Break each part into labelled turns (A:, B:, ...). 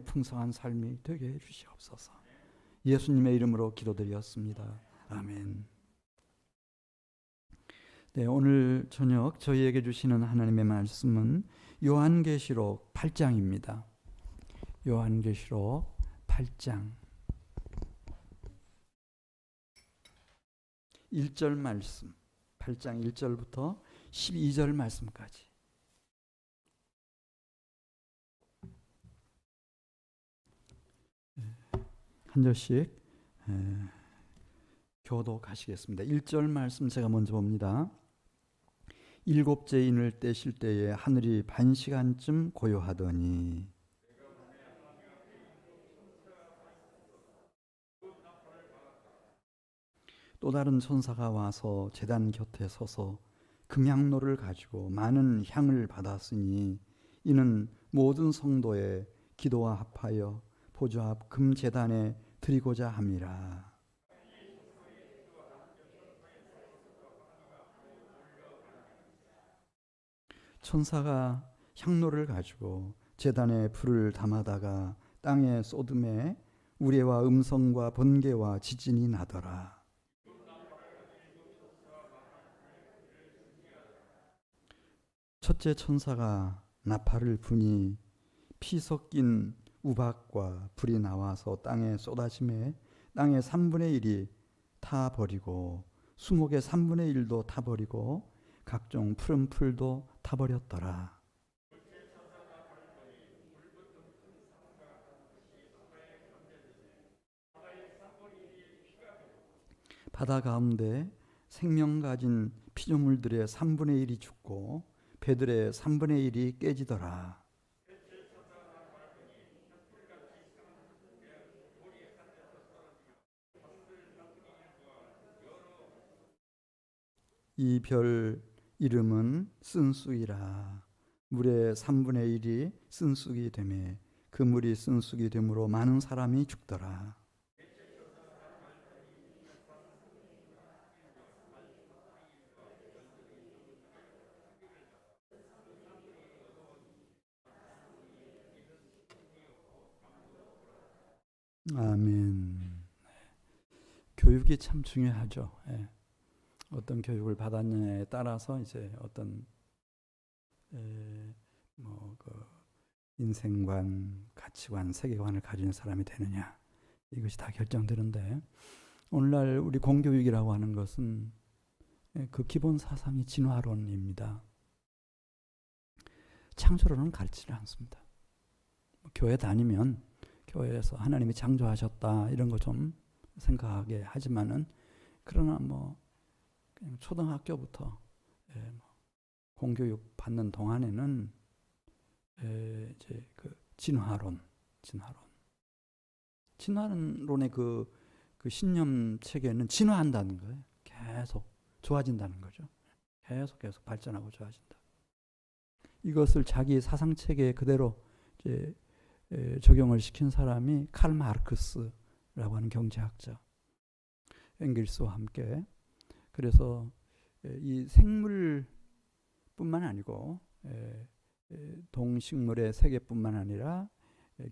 A: 풍성한 삶이 되게 해주시옵소서. 예수님의 이름으로 기도드렸습니다. 아멘. 네, 오늘 저녁 저희에게 주시는 하나님의 말씀은 요한계시록 8장입니다. 요한계시록 8장 1절 말씀, 8장 1절부터 12절 말씀까지. 한 절씩 교독하시겠습니다. 1절 말씀 제가 먼저 봅니다. 일곱째 인을 떼실 때에 하늘이 반시간쯤 고요하더니 또 다른 천사가 와서 제단 곁에 서서 금향로를 가지고 많은 향을 받았으니 이는 모든 성도의 기도와 합하여 보좌 앞 금제단에 드리고자 함이라. 천사가 향로를 가지고 제단에 불을 담아다가 땅에 쏟음에 우레와 음성과 번개와 지진이 나더라. 첫째 천사가 나팔을 부니 피 섞인 우박과 불이 나와서 땅에 쏟아짐에 땅의 3분의 1이 타버리고 수목의 3분의 1도 타버리고 각종 푸른 풀도 타버렸더라. 바다 가운데 생명 가진 피조물들의 3분의 1이 죽고 배들의 3분의 1이 깨지더라. 이 별 이름은 쓴쑥이라. 물의 3분의 1이 쓴쑥이 되매 그 물이 쓴쑥이 되므로 많은 사람이 죽더라. 아멘. 교육이 참 중요하죠. 예. 어떤 교육을 받았느냐에 따라서 이제 어떤 인생관, 가치관, 세계관을 가진 사람이 되느냐, 이것이 다 결정되는데, 오늘날 우리 공교육이라고 하는 것은 그 기본 사상이 진화론입니다. 창조론은 가르치지 않습니다. 교회 다니면 교회에서 하나님이 창조하셨다 이런 거 좀 생각하게 하지만은, 그러나 그냥 초등학교부터 공교육 받는 동안에는 이제 그 진화론의 그 신념 체계는 진화한다는 거예요. 계속 좋아진다는 거죠. 계속 발전하고 좋아진다. 이것을 자기 사상 체계에 그대로 이제 적용을 시킨 사람이 칼 마르크스라고 하는 경제학자, 엥겔스와 함께. 그래서 이 생물뿐만 아니고 동식물의 세계뿐만 아니라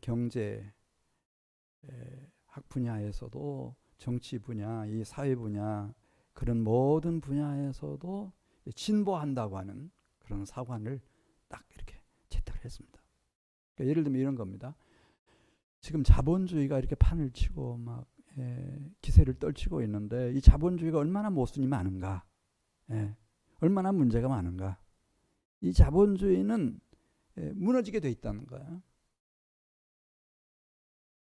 A: 경제 학 분야에서도, 정치 분야, 이 사회 분야, 그런 모든 분야에서도 진보한다고 하는 그런 사관을 딱 이렇게 채택을 했습니다. 그러니까 예를 들면 이런 겁니다. 지금 자본주의가 이렇게 판을 치고 막 기세를 떨치고 있는데, 이 자본주의가 얼마나 모순이 많은가, 얼마나 문제가 많은가. 이 자본주의는 무너지게 돼 있다는 거야.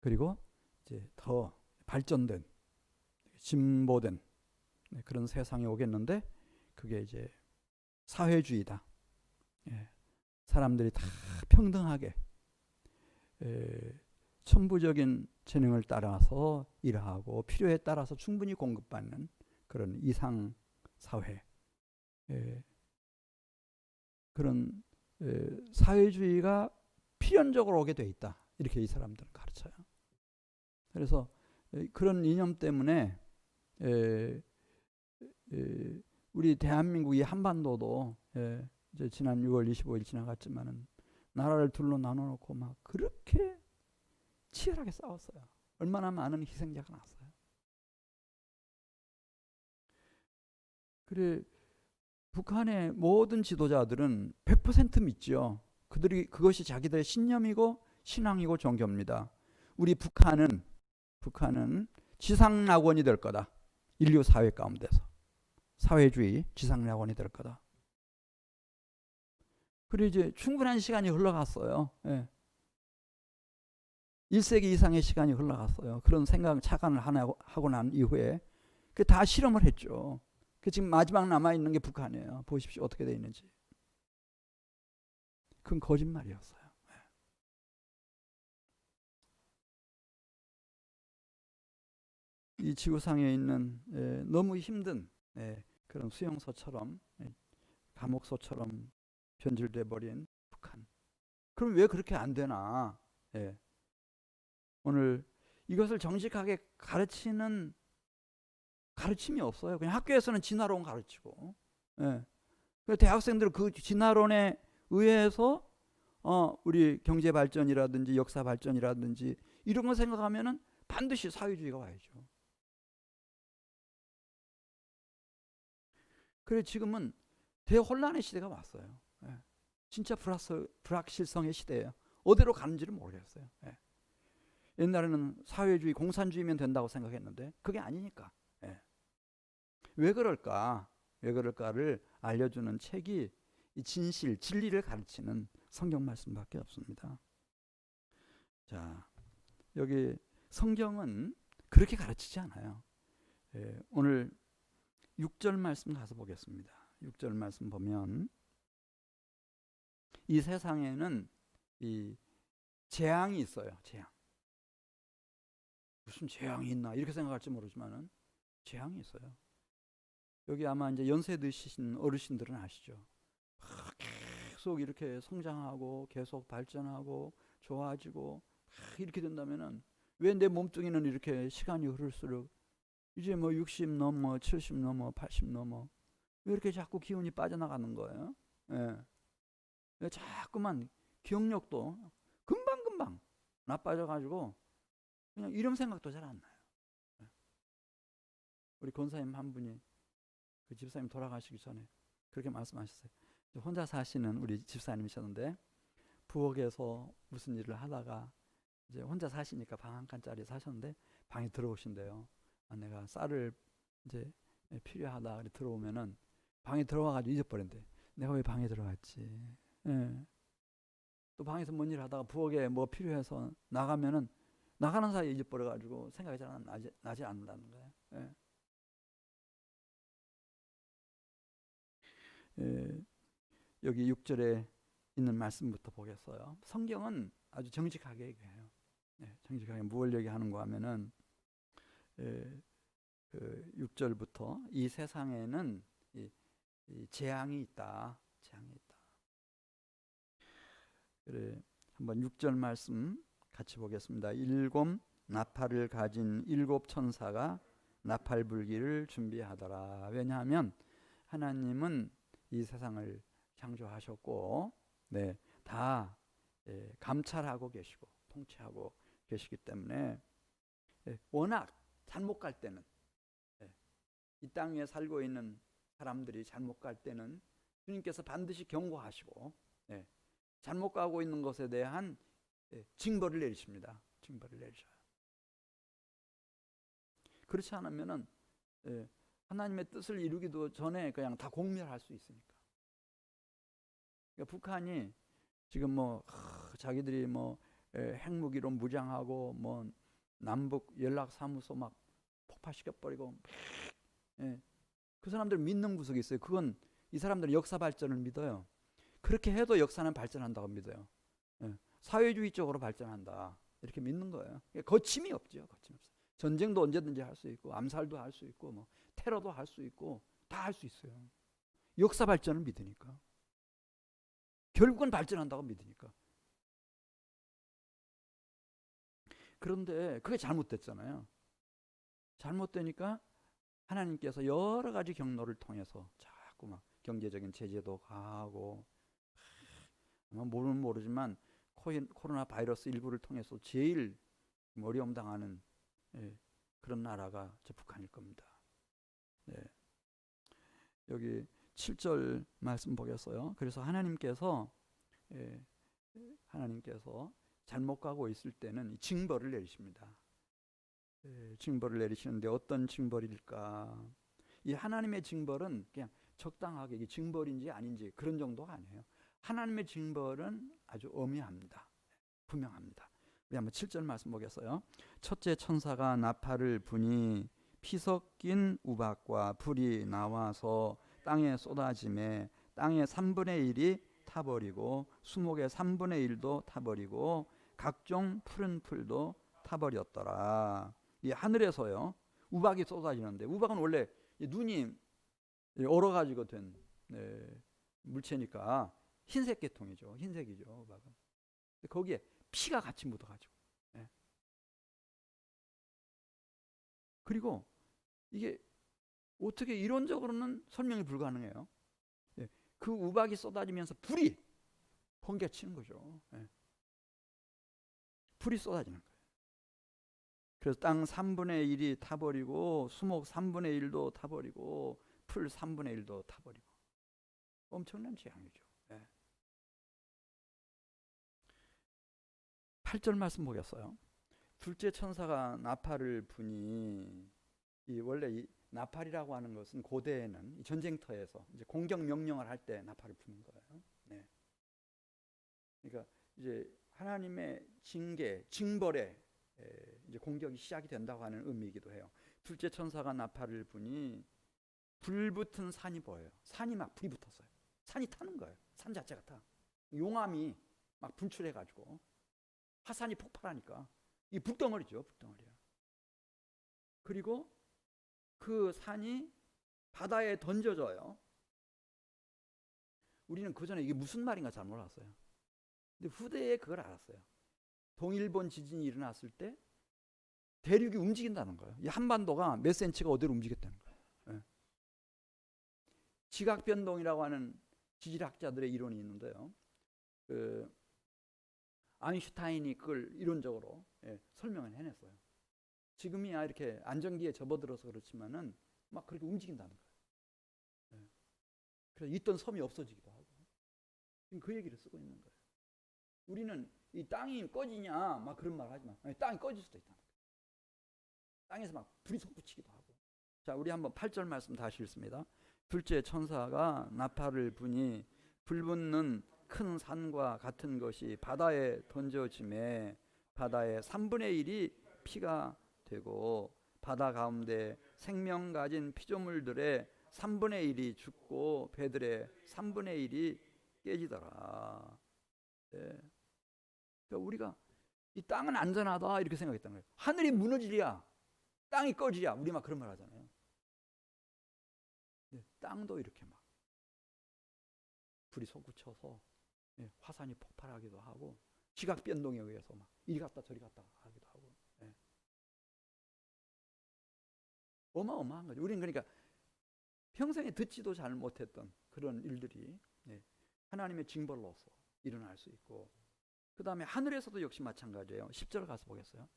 A: 그리고 이제 더 발전된, 진보된 그런 세상이 오겠는데, 그게 이제 사회주의다. 사람들이 다 평등하게 천부적인 재능을 따라서 일하고 필요에 따라서 충분히 공급받는 그런 이상 사회, 그런 사회주의가 필연적으로 오게 돼 있다, 이렇게 이 사람들은 가르쳐요. 그래서 그런 이념 때문에 우리 대한민국이, 한반도도 이제 지난 6월 25일 지나갔지만은 나라를 둘로 나눠놓고 막 그렇게 치열하게 싸웠어요. 얼마나 많은 희생자가 났어요. 그래 북한의 모든 지도자들은 100% 믿죠. 그것이 자기들의 신념이고 신앙이고 종교입니다. 우리 북한은 지상낙원이 될 거다. 인류 사회 가운데서 사회주의 지상낙원이 될 거다. 그리고 이제 충분한 시간이 흘러갔어요. 예. 1세기 이상의 시간이 흘러갔어요. 그런 착안을 하고 난 이후에 다 실험을 했죠. 지금 마지막 남아있는 게 북한이에요. 보십시오. 어떻게 되어 있는지. 그건 거짓말이었어요. 이 지구상에 있는 너무 힘든 그런 수용소처럼 감옥소처럼 변질돼 버린 북한. 그럼 왜 그렇게 안 되나? 오늘 이것을 정직하게 가르치는 가르침이 없어요. 그냥 학교에서는 진화론 가르치고, 대학생들은 그 진화론에 의해서 우리 경제 발전이라든지 역사 발전이라든지 이런 거 생각하면은 반드시 사회주의가 와야죠. 그래 지금은 대혼란의 시대가 왔어요. 진짜 불확실성의 시대예요. 어디로 가는지를 모르겠어요. 옛날에는 사회주의, 공산주의면 된다고 생각했는데 그게 아니니까. 왜 그럴까? 왜 그럴까를 알려주는 책이 이 진리를 가르치는 성경 말씀밖에 없습니다. 자, 여기 성경은 그렇게 가르치지 않아요. 오늘 6절 말씀 가서 보겠습니다. 6절 말씀 보면 이 세상에는 이 재앙이 있어요. 재앙. 무슨 재앙이 있나 이렇게 생각할지 모르지만은 재앙이 있어요. 여기 아마 이제 연세 드시신 어르신들은 아시죠? 계속 이렇게 성장하고 계속 발전하고 좋아지고 이렇게 된다면은 왜 내 몸뚱이는 이렇게 시간이 흐를수록 이제 뭐 60 넘어 70 넘어 80 넘어 왜 이렇게 자꾸 기운이 빠져나가는 거예요? 자꾸만 기억력도 금방금방 나빠져가지고 그냥 이런 생각도 잘 안 나요. 우리 권사님 한 분이 그 집사님 돌아가시기 전에 그렇게 말씀하셨어요. 혼자 사시는 우리 집사님이셨는데 부엌에서 무슨 일을 하다가 이제 혼자 사시니까 방 한 칸짜리 사셨는데 방에 들어오신대요. 내가 쌀을 이제 필요하다 들어오면은 방에 들어와가지고 잊어버린대. 내가 왜 방에 들어갔지? 또 방에서 뭔 일 하다가 부엌에 뭐 필요해서 나가면은 나가는 사이에 잊어버려가지고 생각이 잘 나지 않는다는 거예요. 여기 6절에 있는 말씀부터 보겠어요. 성경은 아주 정직하게 얘기해요. 정직하게 무엇을 얘기하는가 하면은 그 6절부터 이 세상에는 이 재앙이 있다. 재앙이 있다. 그래 한번 6절 말씀 같이 보겠습니다. 7 나팔을 가진 7 천사가 나팔 불기를 준비하더라. 왜냐하면 하나님은 이 세상을 창조하셨고 다 감찰하고 계시고 통치하고 계시기 때문에 워낙 잘못 갈 때는 이 땅 위에 살고 있는 사람들이 잘못 갈 때는 주님께서 반드시 경고하시고 잘못 가고 있는 것에 대한 징벌을 내리십니다. 징벌을 내리셔요. 그렇지 않으면은 하나님의 뜻을 이루기도 전에 그냥 다 공멸할 수 있으니까. 그러니까 북한이 지금 뭐 자기들이 뭐 핵무기로 무장하고 뭐 남북 연락사무소 막 폭파시켜버리고 그 사람들 믿는 구석이 있어요. 그건 이 사람들은 역사 발전을 믿어요. 그렇게 해도 역사는 발전한다고 믿어요. 사회주의 쪽으로 발전한다 이렇게 믿는 거예요. 거침이 없죠. 거침 없어요. 전쟁도 언제든지 할 수 있고 암살도 할 수 있고 뭐 테러도 할 수 있고 다 할 수 있어요. 역사 발전을 믿으니까. 결국은 발전한다고 믿으니까. 그런데 그게 잘못됐잖아요. 잘못되니까 하나님께서 여러 가지 경로를 통해서 자꾸 막 경제적인 제재도 가하고 아마 모르지만 코로나 바이러스 일부를 통해서 제일 어려움 당하는 그런 나라가 저 북한일 겁니다. 네. 여기 7절 말씀 보겠어요. 그래서 하나님께서 잘못 가고 있을 때는 징벌을 내리십니다. 징벌을 내리시는데 어떤 징벌일까? 이 하나님의 징벌은 그냥 적당하게 이게 징벌인지 아닌지 그런 정도가 아니에요. 하나님의 징벌은 아주 엄미합니다. 분명합니다. 우리 한번 7절 말씀 보겠어요. 첫째 천사가 나팔을 부니 피 섞인 우박과 불이 나와서 땅에 쏟아짐에 땅의 3분의 1이 타버리고 수목의 3분의 1도 타버리고 각종 푸른 풀도 타버렸더라. 이 하늘에서요 우박이 쏟아지는데, 우박은 원래 눈이 얼어가지고 된 물체니까 흰색 계통이죠. 흰색이죠, 우박은. 근데 거기에 피가 같이 묻어가지고. 그리고 이게 어떻게 이론적으로는 설명이 불가능해요. 그 우박이 쏟아지면서 불이 번개치는 거죠. 불이 쏟아지는 거예요. 그래서 땅 3분의 1이 타버리고 수목 3분의 1도 타버리고 풀 3분의 1도 타버리고 엄청난 재앙이죠. 8절 말씀 보겠어요. 둘째 천사가 나팔을 부니, 원래 이 나팔이라고 하는 것은 고대에는 전쟁터에서 이제 공격 명령을 할 때 나팔을 부는 거예요. 그러니까 이제 하나님의 징벌에 이제 공격이 시작이 된다고 하는 의미이기도 해요. 둘째 천사가 나팔을 부니 불붙은 산이 보여요. 산이 막 불이 붙었어요. 산이 타는 거예요. 산 자체가 타. 용암이 막 분출해가지고 화산이 폭발하니까 이 불덩어리죠, 불덩어리야. 그리고 그 산이 바다에 던져져요. 우리는 그 전에 이게 무슨 말인가 잘 몰랐어요. 근데 후대에 그걸 알았어요. 동일본 지진이 일어났을 때 대륙이 움직인다는 거예요. 이 한반도가 몇 센치가 어디로 움직였다는 거예요. 지각변동이라고 하는 지질학자들의 이론이 있는데요. 아인슈타인이 그걸 이론적으로 설명을 해냈어요. 지금이야 이렇게 안전기에 접어들어서 그렇지만은 막 그렇게 움직인다는 거예요. 그래서 있던 섬이 없어지기도 하고. 지금 그 얘기를 쓰고 있는 거예요. 우리는 이 땅이 꺼지냐 막 그런 말 하지 마. 땅이 꺼질 수도 있다는 거예요. 땅에서 막 불이 솟구치기도 하고. 자, 우리 한번 8절 말씀 다시 읽습니다. 둘째 천사가 나팔을 부니 불붙는 큰 산과 같은 것이 바다에 던져짐에 바다의 3분의 1이 피가 되고 바다 가운데 생명 가진 피조물들의 3분의 1이 죽고 배들의 3분의 1이 깨지더라. 그러니까 우리가 이 땅은 안전하다 이렇게 생각했던 거예요. 하늘이 무너지랴, 땅이 꺼지랴, 우리 막 그런 말 하잖아요. 땅도 이렇게 막 불이 솟구쳐서 화산이 폭발하기도 하고 지각 변동에 의해서 막 이리 갔다 저리 갔다 하기도 하고. 어마어마한 거죠. 우리는 그러니까 평생에 듣지도 잘 못했던 그런 일들이 하나님의 징벌로서 일어날 수 있고, 그 다음에 하늘에서도 역시 마찬가지예요. 10절 가서 보겠어요.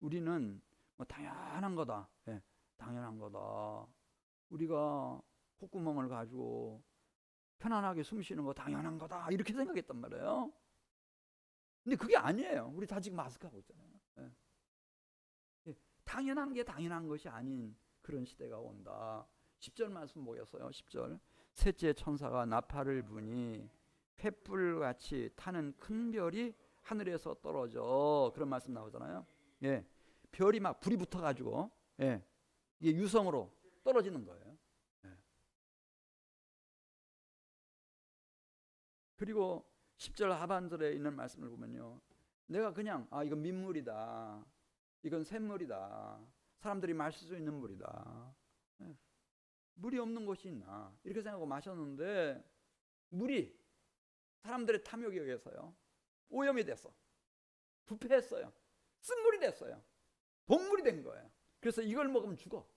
A: 우리는 뭐 당연한 거다. 당연한 거다. 우리가 콧구멍을 가지고 편안하게 숨 쉬는 거 당연한 거다 이렇게 생각했단 말이에요. 근데 그게 아니에요. 우리 다 지금 마스크하고 있잖아요. 당연한 게 당연한 것이 아닌 그런 시대가 온다. 10절 말씀 보겠어요. 10절. 셋째 천사가 나팔을 부니 횃불같이 타는 큰 별이 하늘에서 떨어져. 그런 말씀 나오잖아요. 별이 막 불이 붙어가지고 이게 유성으로 떨어지는 거예요. 그리고 10절 하반절에 있는 말씀을 보면요, 내가 그냥 이건 민물이다, 이건 샘물이다, 사람들이 마실 수 있는 물이다, 물이 없는 곳이 있나 이렇게 생각하고 마셨는데 물이 사람들의 탐욕에 의해서요 오염이 됐어, 부패했어요, 쓴물이 됐어요, 독물이 된 거예요. 그래서 이걸 먹으면 죽어.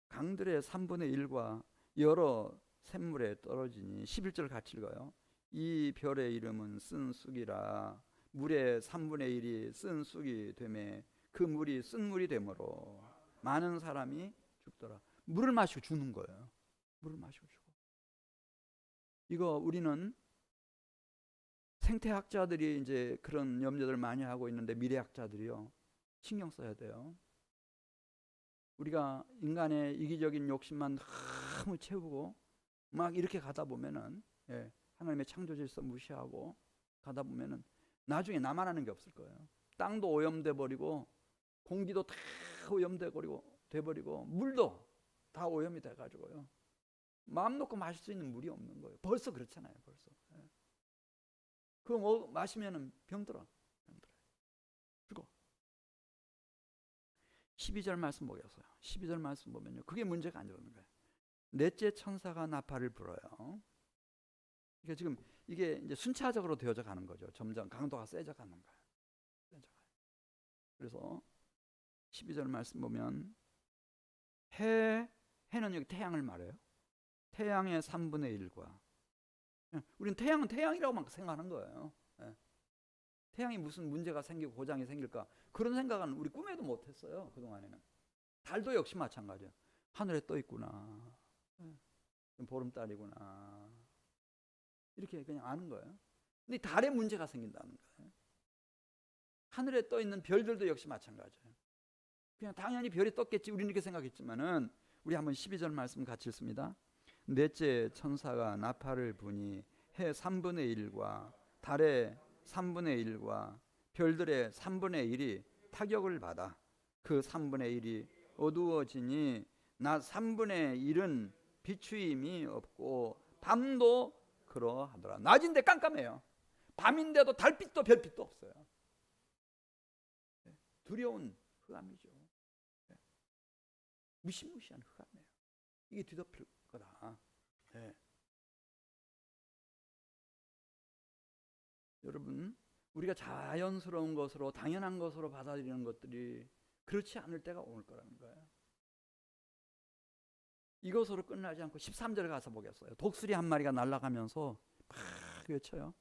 A: 강들의 3분의 1과 여러 샘물에 떨어지니. 11절 같이 읽어요. 이 별의 이름은 쓴 쑥이라 물의 3분의 1이 쓴 쑥이 되매 그 물이 쓴 물이 되므로 많은 사람이 죽더라. 물을 마시고 죽는 거예요. 물을 마시고 죽어. 이거 우리는 생태학자들이 이제 그런 염려들 많이 하고 있는데 미래학자들이요 신경 써야 돼요. 우리가 인간의 이기적인 욕심만 너무 채우고 막 이렇게 가다 보면은 하나님의 창조 질서 무시하고 가다 보면은 나중에 나만 하는 게 없을 거예요. 땅도 오염돼 버리고 공기도 다 오염돼 버리고 물도 다 오염이 돼 가지고요. 마음 놓고 마실 수 있는 물이 없는 거예요. 벌써 그렇잖아요. 벌써. 그거 마시면은 병들어. 죽어. 12절 말씀 보겠어요. 12절 말씀 보면요. 그게 문제가 아니라는 거예요. 넷째 천사가 나팔을 불어요. 그러니까 지금 이게 이제 순차적으로 되어져 가는 거죠. 점점 강도가 세져 가는 거예요. 그래서 12절 말씀 보면 해는 여기 태양을 말해요. 태양의 3분의 1과 우리는 태양은 태양이라고만 생각하는 거예요. 태양이 무슨 문제가 생기고 고장이 생길까 그런 생각은 우리 꿈에도 못했어요. 그동안에는. 달도 역시 마찬가지예요. 하늘에 떠 있구나. 보름달이구나. 이렇게 그냥 아는 거예요. 근데 달에 문제가 생긴다는 거예요. 하늘에 떠 있는 별들도 역시 마찬가지예요. 그냥 당연히 별이 떴겠지 우리는 이렇게 생각했지만은 우리 한번 12절 말씀 같이 읽습니다. 넷째 천사가 나팔을 부니 해 3분의 1과 달의 3분의 1과 별들의 3분의 1이 타격을 받아 그 3분의 1이 어두워지니 낮 3분의 1은 비추임이 없고 밤도 그러하더라. 낮인데 깜깜해요. 밤인데도 달빛도 별빛도 없어요. 두려운 흑암이죠. 무시무시한 흑암이에요. 이게 뒤덮일 거다. 여러분, 우리가 자연스러운 것으로 당연한 것으로 받아들이는 것들이 그렇지 않을 때가 올 거라는 거예요. 이것으로 끝나지 않고 13절 가서 보겠어요. 독수리 한 마리가 날아가면서 막 외쳐요.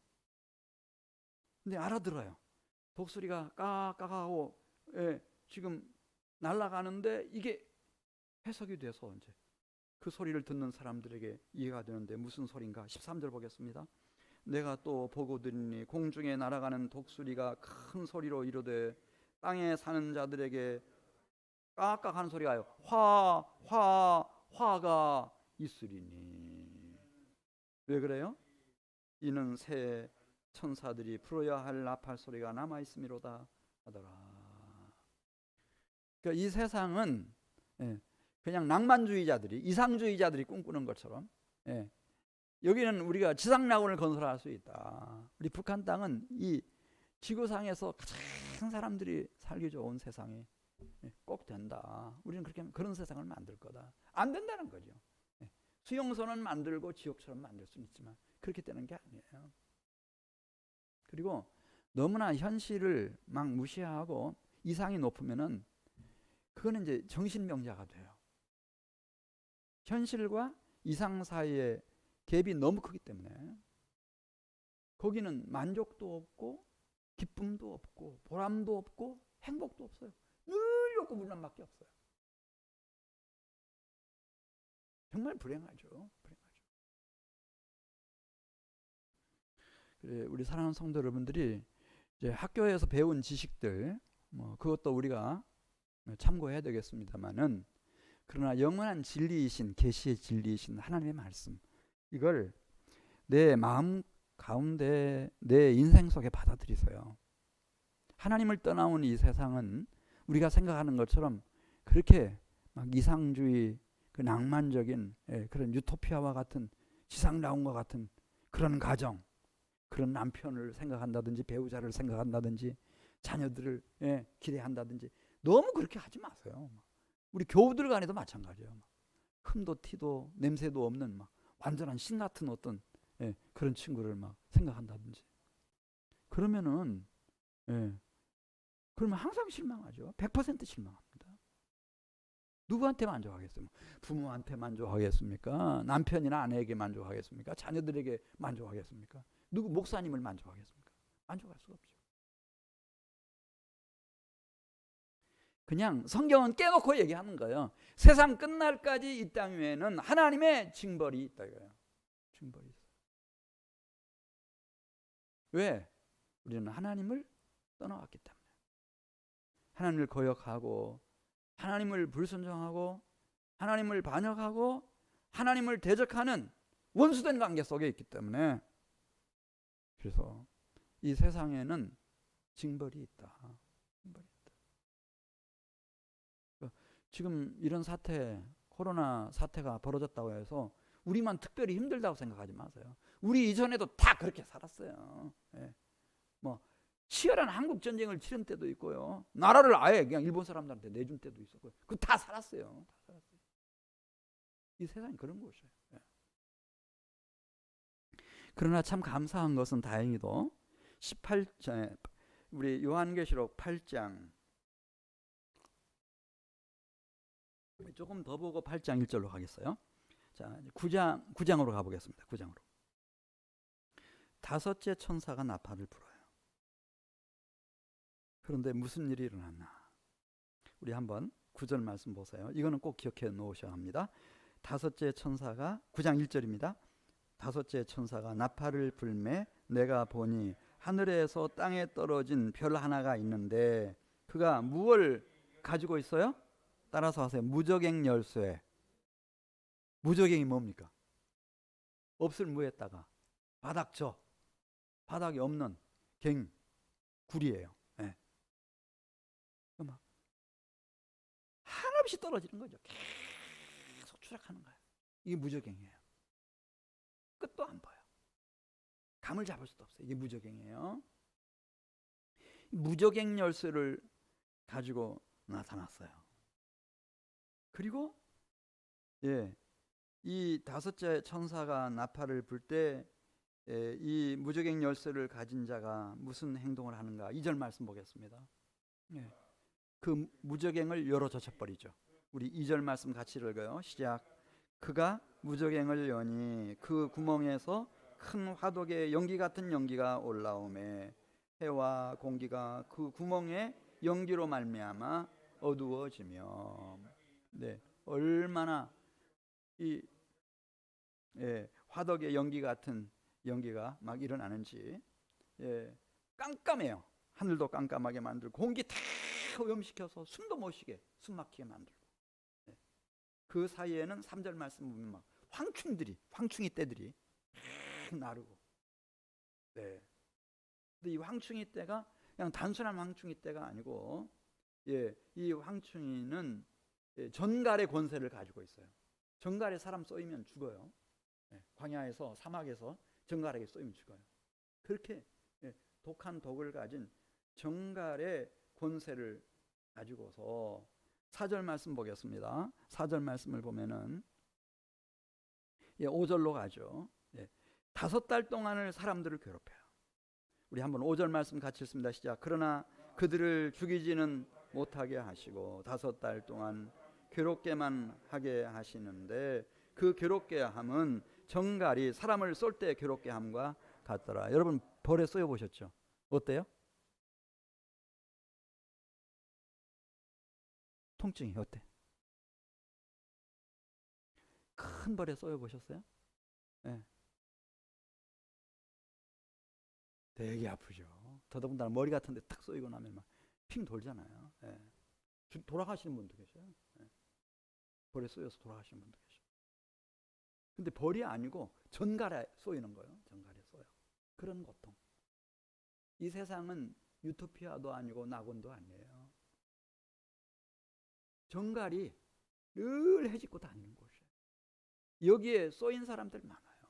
A: 근데 알아들어요. 독수리가 까까하고 지금 날아가는데 이게 해석이 돼서 이제 그 소리를 듣는 사람들에게 이해가 되는데 무슨 소리인가? 13절 보겠습니다. 내가 또 보고 들으니 공중에 날아가는 독수리가 큰 소리로 이르되 땅에 사는 자들에게 깍깍 하는 소리가 화가 있으리니. 왜 그래요? 이는 새 천사들이 불어야 할 나팔 소리가 남아 있음이로다 하더라. 그러니까 이 세상은 그냥 낭만주의자들이 이상주의자들이 꿈꾸는 것처럼 여기는 우리가 지상낙원을 건설할 수 있다. 우리 북한 땅은 이 지구상에서 가장 사람들이 살기 좋은 세상이 꼭 된다. 우리는 그런 세상을 만들 거다. 안 된다는 거죠. 수용소는 만들고 지옥처럼 만들 수는 있지만 그렇게 되는 게 아니에요. 그리고 너무나 현실을 막 무시하고 이상이 높으면은 그거는 이제 정신병자가 돼요. 현실과 이상 사이의 갭이 너무 크기 때문에 거기는 만족도 없고 기쁨도 없고 보람도 없고 행복도 없어요. 늘 욕구 불만밖에 없어요. 정말 불행하죠. 그래, 우리 사랑하는 성도 여러분들이 이제 학교에서 배운 지식들 그것도 우리가 참고해야 되겠습니다만은 그러나 영원한 진리이신 계시의 진리이신 하나님의 말씀 이걸 내 마음 가운데 내 인생 속에 받아들이세요. 하나님을 떠나온 이 세상은 우리가 생각하는 것처럼 그렇게 막 이상주의 그 낭만적인 그런 유토피아와 같은 지상낙원과 같은 그런 가정 그런 남편을 생각한다든지 배우자를 생각한다든지 자녀들을 기대한다든지 너무 그렇게 하지 마세요. 우리 교우들 간에도 마찬가지예요. 흠도 티도 냄새도 없는 막 완전한 신 같은 어떤 그런 친구를 막 생각한다든지 그러면은 그러면 항상 실망하죠. 100% 실망합니다. 누구한테 만족하겠어요? 부모한테 만족하겠습니까? 남편이나 아내에게 만족하겠습니까? 자녀들에게 만족하겠습니까? 누구 목사님을 만족하겠습니까? 만족할 수가 없죠. 그냥 성경은 깨놓고 얘기하는 거예요. 세상 끝날까지 이 땅 위에는 하나님의 징벌이 있다 이거예요. 징벌이 있어요. 왜? 우리는 하나님을 떠나왔기 때문에. 하나님을 거역하고 하나님을 불순종하고 하나님을 반역하고 하나님을 대적하는 원수된 관계 속에 있기 때문에, 그래서 이 세상에는 징벌이 있다. 징벌이 있다. 지금 이런 사태, 코로나 사태가 벌어졌다고 해서 우리만 특별히 힘들다고 생각하지 마세요. 우리 이전에도 다 그렇게 살았어요. 예. 뭐 치열한 한국 전쟁을 치른 때도 있고요. 나라를 아예 그냥 일본 사람들한테 내준 때도 있었고요. 그 다 살았어요. 다 살았어요. 이 세상이 그런 곳이에요. 예. 그러나 참 감사한 것은 다행히도 18장, 우리 요한계시록 8장 조금 더 보고 8장 1절로 가겠어요. 자, 9장으로 가보겠습니다. 9장으로. 다섯째 천사가 나팔을 불어요. 그런데 무슨 일이 일어났나? 우리 한번 9절 말씀 보세요. 이거는 꼭 기억해 놓으셔야 합니다. 다섯째 천사가 9장 1절입니다. 다섯째 천사가 나팔을 불매 내가 보니 하늘에서 땅에 떨어진 별 하나가 있는데 그가 무엇을 가지고 있어요? 따라서 하세요. 무저갱 열쇠. 무저갱이 뭡니까? 없을 무에다가 바닥저, 바닥이 없는 갱, 굴이에요. 네. 막 한없이 떨어지는 거죠. 계속 추락하는 거예요. 이게 무저갱이에요. 끝도 안 보여. 감을 잡을 수도 없어요. 이게 무저갱이에요. 무저갱 열쇠를 가지고 나타났어요. 그리고 이 다섯째 천사가 나팔을 불 때 이 무저갱 열쇠를 가진 자가 무슨 행동을 하는가? 2절 말씀 보겠습니다. 그 무저갱을 열어 젖혀버리죠. 우리 2절 말씀 같이 읽어요. 시작. 그가 무저갱을 여니 그 구멍에서 큰 화덕의 연기 같은 연기가 올라오매 해와 공기가 그 구멍의 연기로 말미암아 어두워지며, 얼마나 이 화덕의 연기 같은 연기가 막 일어나는지, 깜깜해요. 하늘도 깜깜하게 만들고 공기 다 오염시켜서 숨도 못 쉬게 숨 막히게 만들고, 그 사이에는 3절 말씀 보면 막 황충이 떼들이 나르고, 근데 이 황충이 떼가 그냥 단순한 황충이 떼가 아니고, 이 황충이는 전갈의 권세를 가지고 있어요. 전갈에 사람 쏘이면 죽어요. 광야에서 사막에서 전갈에게 쏘이면 죽어요. 그렇게 독한 독을 가진 전갈의 권세를 가지고서 4절 말씀 보겠습니다. 4절 말씀을 보면은 5절로 가죠. 5달 동안을 사람들을 괴롭혀요. 우리 한번 5절 말씀 같이 읽습니다. 시작. 그러나 그들을 죽이지는 못하게 하시고 5달 동안 괴롭게만 하게 하시는데 그 괴롭게 함은 정갈이 사람을 쏠 때 괴롭게 함과 같더라. 여러분 벌에 쏘여 보셨죠? 어때요? 통증이 어때? 큰 벌에 쏘여 보셨어요? 네. 되게 아프죠. 더더군다나 머리 같은 데 탁 쏘이고 나면 막 핑 돌잖아요. 돌아가시는 분도 계셔요. 벌에 쏘여서 돌아가시는 분도 계셔요. 근데 벌이 아니고 전갈에 쏘이는 거예요. 전갈에 쏘여. 그런 고통. 이 세상은 유토피아도 아니고 낙원도 아니에요. 전갈이 늘 해집고 다니는 곳이에요. 여기에 쏘인 사람들 많아요.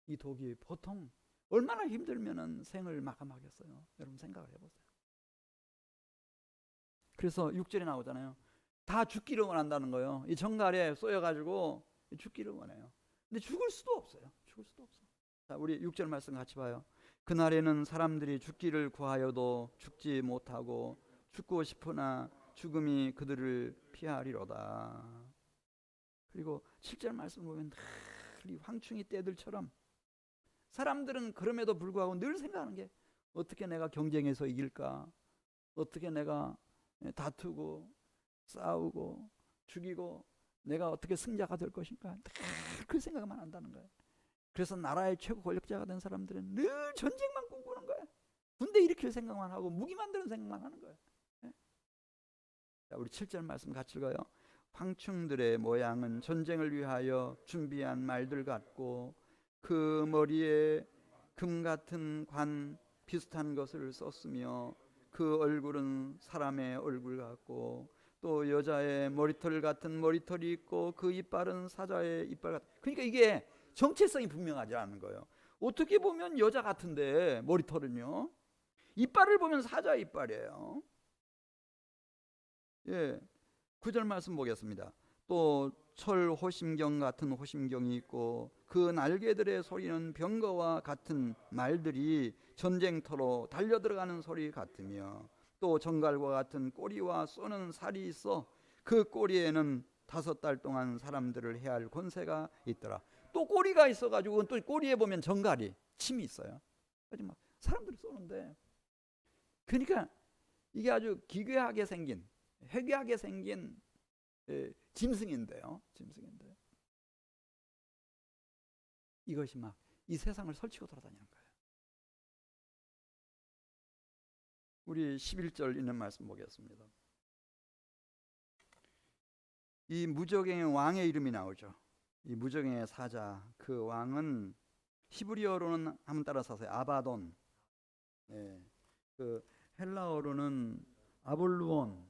A: 이 독이 보통 얼마나 힘들면은 생을 마감하겠어요. 여러분 생각을 해보세요. 그래서 6절에 나오잖아요. 다 죽기를 원한다는 거예요. 이 전갈에 쏘여가지고 죽기를 원해요. 근데 죽을 수도 없어요. 죽을 수도 없어. 자, 우리 6절 말씀 같이 봐요. 그날에는 사람들이 죽기를 구하여도 죽지 못하고 죽고 싶으나 죽음이 그들을 피하리로다. 그리고 7절 말씀 보면 이 황충이 떼들처럼 사람들은 그럼에도 불구하고 늘 생각하는 게 어떻게 내가 경쟁에서 이길까? 어떻게 내가 다투고 싸우고 죽이고 내가 어떻게 승자가 될 것인가, 그 생각만 한다는 거예요. 그래서 나라의 최고 권력자가 된 사람들은 늘 전쟁만 꿈꾸는 거예요. 군대 일으킬 생각만 하고 무기 만드는 생각만 하는 거예요. 자, 우리 7절 말씀 같이 읽어요. 황충들의 모양은 전쟁을 위하여 준비한 말들 같고 그 머리에 금 같은 관 비슷한 것을 썼으며 그 얼굴은 사람의 얼굴 같고 또 여자의 머리털 같은 머리털이 있고 그 이빨은 사자의 이빨 같은. 그러니까 이게 정체성이 분명하지 않은 거예요. 어떻게 보면 여자 같은데 머리털은요, 이빨을 보면 사자 이빨이에요. 예, 9절 말씀 보겠습니다. 또 철 호심경 같은 호심경이 있고 그 날개들의 소리는 병거와 같은 말들이 전쟁터로 달려들어가는 소리 같으며 또 정갈과 같은 꼬리와 쏘는 살이 있어 그 꼬리에는 5달 동안 사람들을 해할 권세가 있더라. 또 꼬리가 있어가지고 또 꼬리에 보면 정갈이 침이 있어요. 그래서 막 사람들을 쏘는데, 그러니까 이게 아주 기괴하게 생긴, 회개하게 생긴 짐승인데요. 짐승인데 이것이 막 이 세상을 설치고 돌아다니는 거예요. 우리 11절 있는 말씀 보겠습니다. 이 무적행의 왕의 이름이 나오죠. 이 무적행의 사자, 그 왕은 히브리어로는 한번 따라서 하세요. 아바돈. 네. 그 헬라어로는 아볼루온.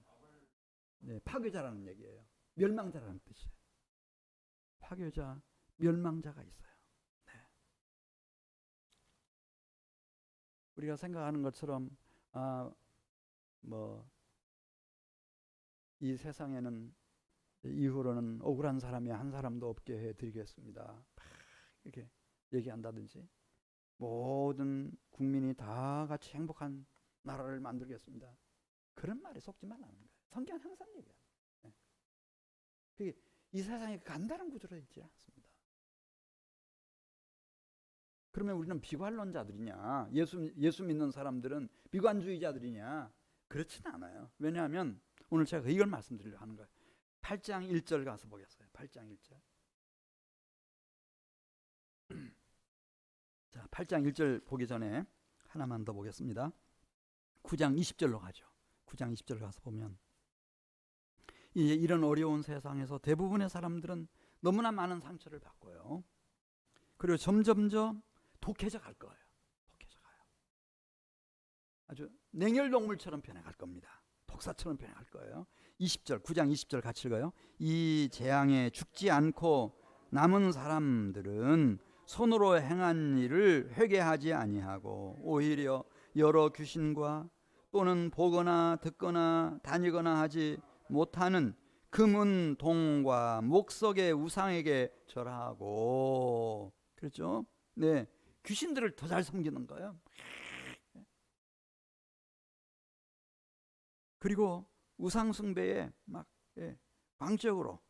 A: 네, 파괴자라는 얘기예요. 멸망자라는 뜻이에요. 파괴자, 멸망자가 있어요. 네. 우리가 생각하는 것처럼 이 세상에는 이후로는 억울한 사람이 한 사람도 없게 해드리겠습니다, 이렇게 얘기한다든지 모든 국민이 다 같이 행복한 나라를 만들겠습니다, 그런 말에 속지 말라는 거예요. 성경은 항상 얘기해요. 네. 이 세상이 간단한 구조로 있지 않습니다. 그러면 우리는 비관론자들이냐, 예수 믿는 사람들은 비관주의자들이냐, 그렇지는 않아요. 왜냐하면 오늘 제가 이걸 말씀드리려고 하는 거예요. 8장 1절 가서 보겠어요. 8장 1절. 자, 8장 1절 보기 전에 하나만 더 보겠습니다. 9장 20절로 가죠. 9장 20절 가서 보면 이제 이런 어려운 세상에서 대부분의 사람들은 너무나 많은 상처를 받고요. 그리고 점점점 독해져 갈 거예요. 독해져 가요. 아주 냉혈동물처럼 변해갈 겁니다. 독사처럼 변해갈 거예요. 20절, 9장 20절 같이 읽어요. 이 재앙에 죽지 않고 남은 사람들은 손으로 행한 일을 회개하지 아니하고 오히려 여러 귀신과 또는 보거나 듣거나 다니거나 하지 못하는 금은 동과 목석의 우상에게 절하고, 그렇죠? 네, 귀신들을 더 잘 섬기는 거예요. 그리고 우상 숭배에 막 광적으로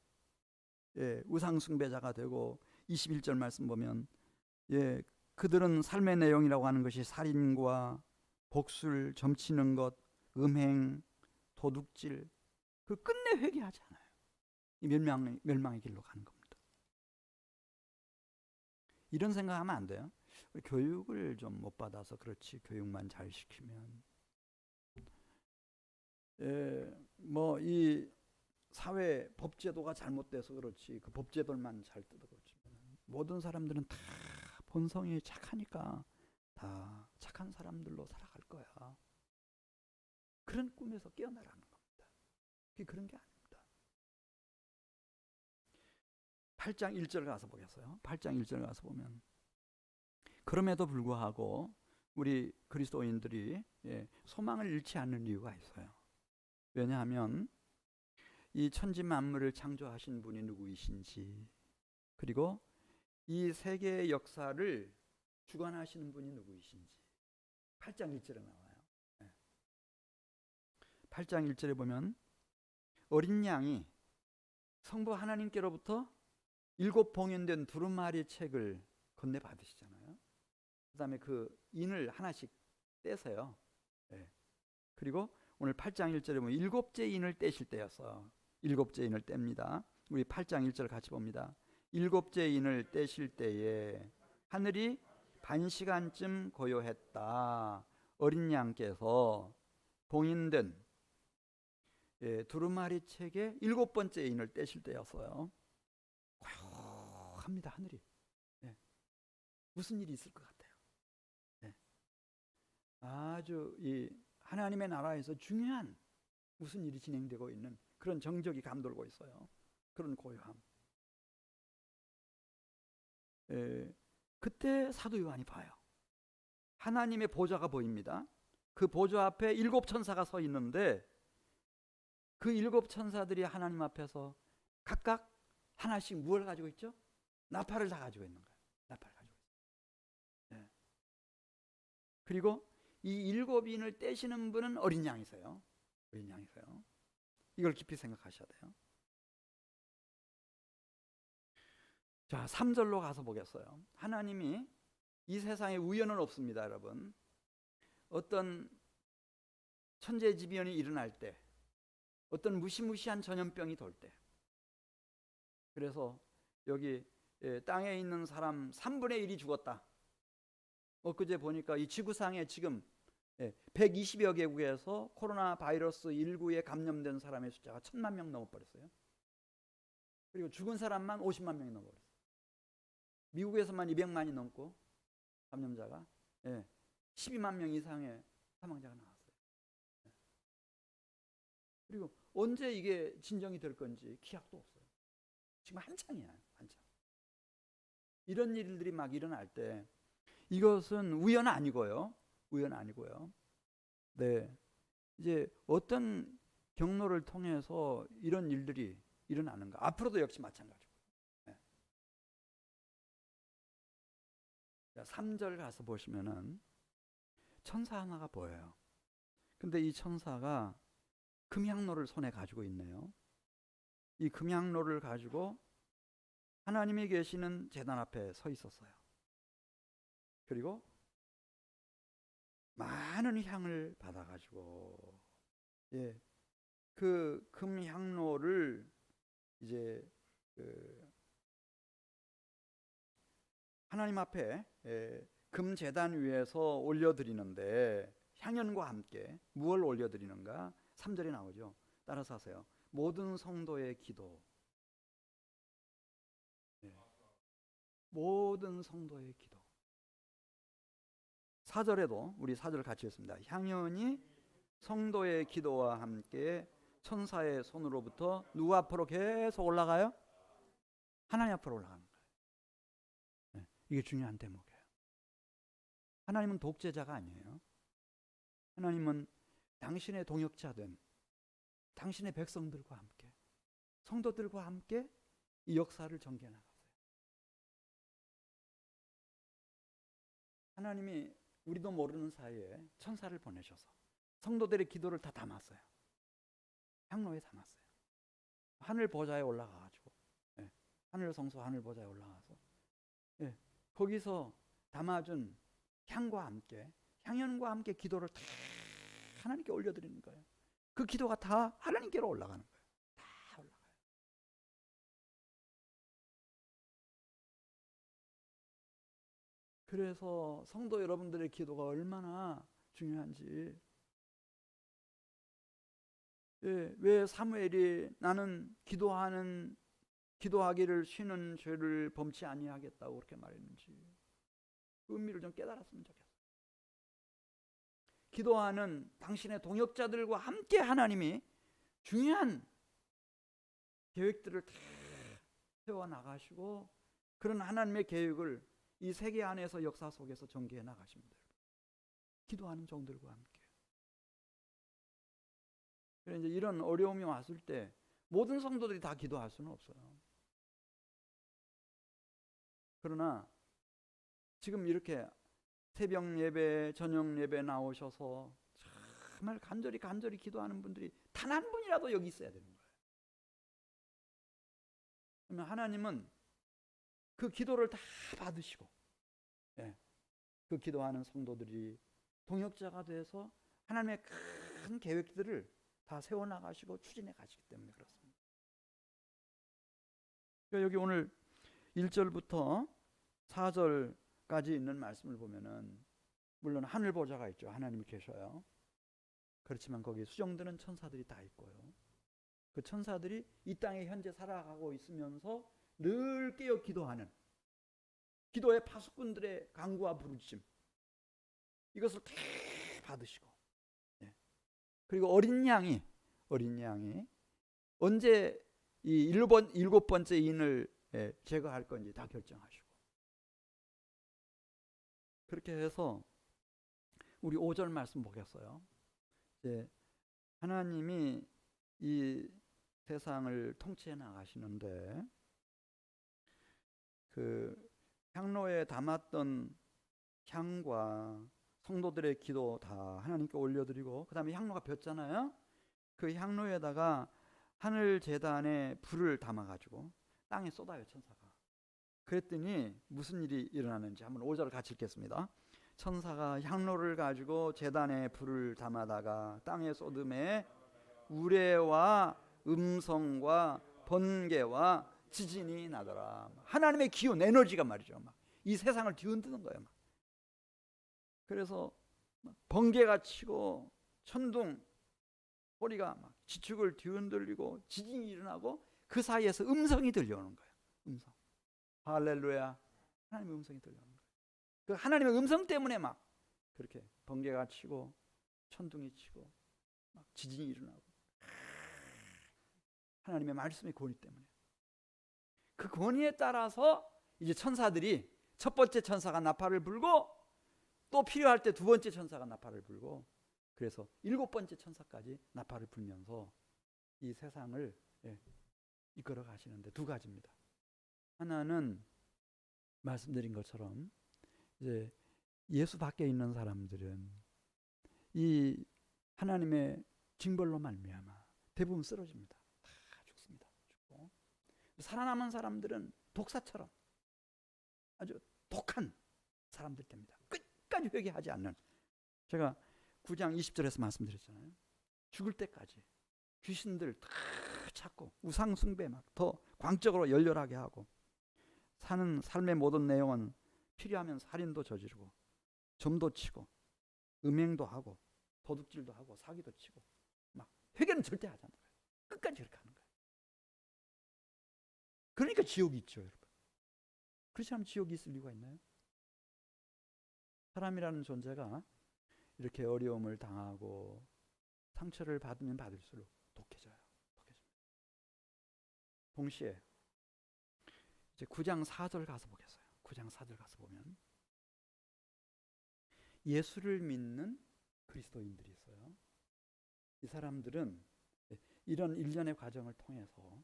A: 우상 숭배자가 되고, 21절 말씀 보면 그들은 삶의 내용이라고 하는 것이 살인과 복술, 점치는 것, 음행, 도둑질, 그 끝내 회개하지 않아요. 이 멸망의 길로 가는 겁니다. 이런 생각하면 안 돼요. 교육을 좀 못 받아서 그렇지, 교육만 잘 시키면 이 사회 법제도가 잘못돼서 그렇지, 그 법제도만 잘 뜯어고치면 모든 사람들은 다 본성이 착하니까 다 착한 사람들로 살아갈 거야. 그런 꿈에서 깨어나라는 겁니다. 그게 그런 게 아닙니다. 8장 1절 가서 보겠어요. 8장 1절 가서 보면 그럼에도 불구하고 우리 그리스도인들이 소망을 잃지 않는 이유가 있어요. 왜냐하면 이 천지 만물을 창조하신 분이 누구이신지, 그리고 이 세계의 역사를 주관하시는 분이 누구이신지 8장 1절에 나와요. 8장 1절에 보면 어린 양이 성부 하나님께로부터 7 봉인된 두루마리 책을 건네 받으시잖아요. 그 다음에 그 인을 하나씩 떼세요. 그리고 오늘 8장 1절에 보면 일곱째 인을 떼실 때였어. 일곱째 인을 뗍니다. 우리 8장 1절 같이 봅니다. 일곱째 인을 떼실 때에 하늘이 반시간쯤 고요했다. 어린 양께서 봉인된 두루마리 책에 일곱 번째 인을 떼실 때였어요. 고요합니다. 하늘이. 무슨 일이 있을 것 같아요. 아주 이 하나님의 나라에서 중요한 무슨 일이 진행되고 있는 그런 정적이 감돌고 있어요. 그런 고요함. 그때 사도 요한이 봐요. 하나님의 보좌가 보입니다. 그 보좌 앞에 일곱 천사가 서 있는데 그 일곱 천사들이 하나님 앞에서 각각 하나씩 무엇을 가지고 있죠? 나팔을 다 가지고 있는 거예요. 나팔을 가지고 있어요. 그리고 이 일곱 인을 떼시는 분은 어린 양이세요. 어린 양이세요. 이걸 깊이 생각하셔야 돼요. 자, 3절로 가서 보겠어요. 하나님이 이 세상에 우연은 없습니다, 여러분. 어떤 천재지변이 일어날 때, 어떤 무시무시한 전염병이 돌 때, 그래서 여기 땅에 있는 사람 3분의 1이 죽었다. 엊그제 보니까 이 지구상에 지금 120여 개국에서 코로나 바이러스 19에 감염된 사람의 숫자가 1,000만 명 넘어버렸어요. 그리고 죽은 사람만 50만 명이 넘어버렸어요. 미국에서만 200만이 넘고 감염자가 12만 명 이상의 사망자가 나왔어요. 그리고 언제 이게 진정이 될 건지 기약도 없어요. 지금 한창이야, 한창. 이런 일들이 막 일어날 때 이것은 우연 아니고요. 우연 아니고요. 네, 이제 어떤 경로를 통해서 이런 일들이 일어나는가? 앞으로도 역시 마찬가지고. 3절 가서 보시면은 천사 하나가 보여요. 근데 이 천사가 금향로를 손에 가지고 있네요. 이 금향로를 가지고 하나님이 계시는 제단 앞에 서 있었어요. 그리고 많은 향을 받아가지고 그 금향로를 이제 하나님 앞에 금제단 위에서 올려드리는데 향연과 함께 무엇을 올려드리는가? 3절에 나오죠. 따라서 하세요. 모든 성도의 기도. 모든 성도의 기도. 4절에도 우리 4절 같이 했습니다. 향연이 성도의 기도와 함께 천사의 손으로부터 누구 앞으로 계속 올라가요? 하나님 앞으로 올라가는 거예요. 이게 중요한 대목이에요. 하나님은 독재자가 아니에요. 하나님은 당신의 동역자된 당신의 백성들과 함께 성도들과 함께 이 역사를 전개해 나갔어요. 하나님이 우리도 모르는 사이에 천사를 보내셔서 성도들의 기도를 다 담았어요. 향로에 담았어요. 하늘 보좌에 올라가가지고 하늘 성소 하늘 보좌에 올라가서 거기서 담아준 향과 함께 향연과 함께 기도를 다 하나님께 올려드리는 거예요. 그 기도가 다 하나님께로 올라가는 거예요. 다 올라가요. 그래서 성도 여러분들의 기도가 얼마나 중요한지 왜 사무엘이 나는 기도하기를 쉬는 죄를 범치 아니하겠다고 그렇게 말했는지 그 의미를 좀 깨달았으면 좋겠어요. 기도하는 당신의 동역자들과 함께 하나님이 중요한 계획들을 다 세워나가시고 그런 하나님의 계획을 이 세계 안에서 역사 속에서 전개해 나가십니다. 기도하는 종들과 함께. 그래서 이제 이런 어려움이 왔을 때 모든 성도들이 다 기도할 수는 없어요. 그러나 지금 이렇게 새벽 예배, 저녁 예배 나오셔서 정말 간절히 기도하는 분들이 단 한 분이라도 여기 있어야 되는 거예요. 그러면 하나님은 그 기도를 다 받으시고 그 기도하는 성도들이 동역자가 돼서 하나님의 큰 계획들을 다 세워나가시고 추진해 가시기 때문에 그렇습니다. 그러니까 여기 오늘 1절부터 4절까지 있는 말씀을 보면은 물론 하늘 보좌가 있죠. 하나님이 계셔요. 그렇지만 거기 수종드는 천사들이 다 있고요. 그 천사들이 이 땅에 현재 살아가고 있으면서 늘 깨어 기도하는 기도의 파수꾼들의 간구와 부르짖음, 이것을 다 받으시고, 그리고 어린 양이 언제 이 일곱 번째 인을 제거할 건지 다 결정하시고, 그렇게 해서 우리 5절 말씀 보겠어요. 이제 하나님이 이 세상을 통치해 나가시는데 그 향로에 담았던 향과 성도들의 기도 다 하나님께 올려드리고, 그 다음에 향로가 폈잖아요. 그 향로에다가 하늘 제단에 불을 담아가지고 땅에 쏟아요, 천사가. 그랬더니 무슨 일이 일어나는지 한번 5절 같이 읽겠습니다. 천사가 향로를 가지고 제단에 불을 담아다가 땅에 쏟음에 우레와 음성과 번개와 지진이 나더라. 하나님의 기운, 에너지가 말이죠. 막 이 세상을 뒤흔드는 거예요. 막. 그래서 번개가 치고 천둥 소리가 막 지축을 뒤흔들리고 지진이 일어나고 그 사이에서 음성이 들려오는 거예요. 음성. 할렐루야. 하나님의 음성이 들려오는 거예요. 그 하나님의 음성 때문에 막 그렇게 번개가 치고 천둥이 치고 막 지진이 일어나고, 하나님의 말씀의 권위 때문에. 그 권위에 따라서 이제 천사들이, 첫 번째 천사가 나팔을 불고 또 필요할 때 두 번째 천사가 나팔을 불고, 그래서 7번째 천사까지 나팔을 불면서 이 세상을 이끌어 가시는데 두 가지입니다. 하나는 말씀드린 것처럼 이제 예수 밖에 있는 사람들은 이 하나님의 징벌로 말미암아 대부분 쓰러집니다. 다 죽습니다. 죽고, 살아남은 사람들은 독사처럼 아주 독한 사람들 됩니다. 끝까지 회개하지 않는. 제가 9장 20절에서 말씀드렸잖아요. 죽을 때까지 귀신들 다 찾고 우상 숭배 막 더 광적으로 열렬하게 하고, 사는 삶의 모든 내용은 필요하면 살인도 저지르고 점도 치고 음행도 하고 도둑질도 하고 사기도 치고, 막 회개는 절대 하지 않는 거예요. 끝까지 그렇게 하는 거예요. 그러니까 지옥이 있죠, 여러분. 그렇지 않으면 지옥이 있을 이유가 있나요? 사람이라는 존재가 이렇게 어려움을 당하고 상처를 받으면 받을수록 독해져요. 동시에 이제 9장 4절 가서 보겠어요. 9장 4절 가서 보면 예수를 믿는 그리스도인들이 있어요. 이 사람들은 이런 일련의 과정을 통해서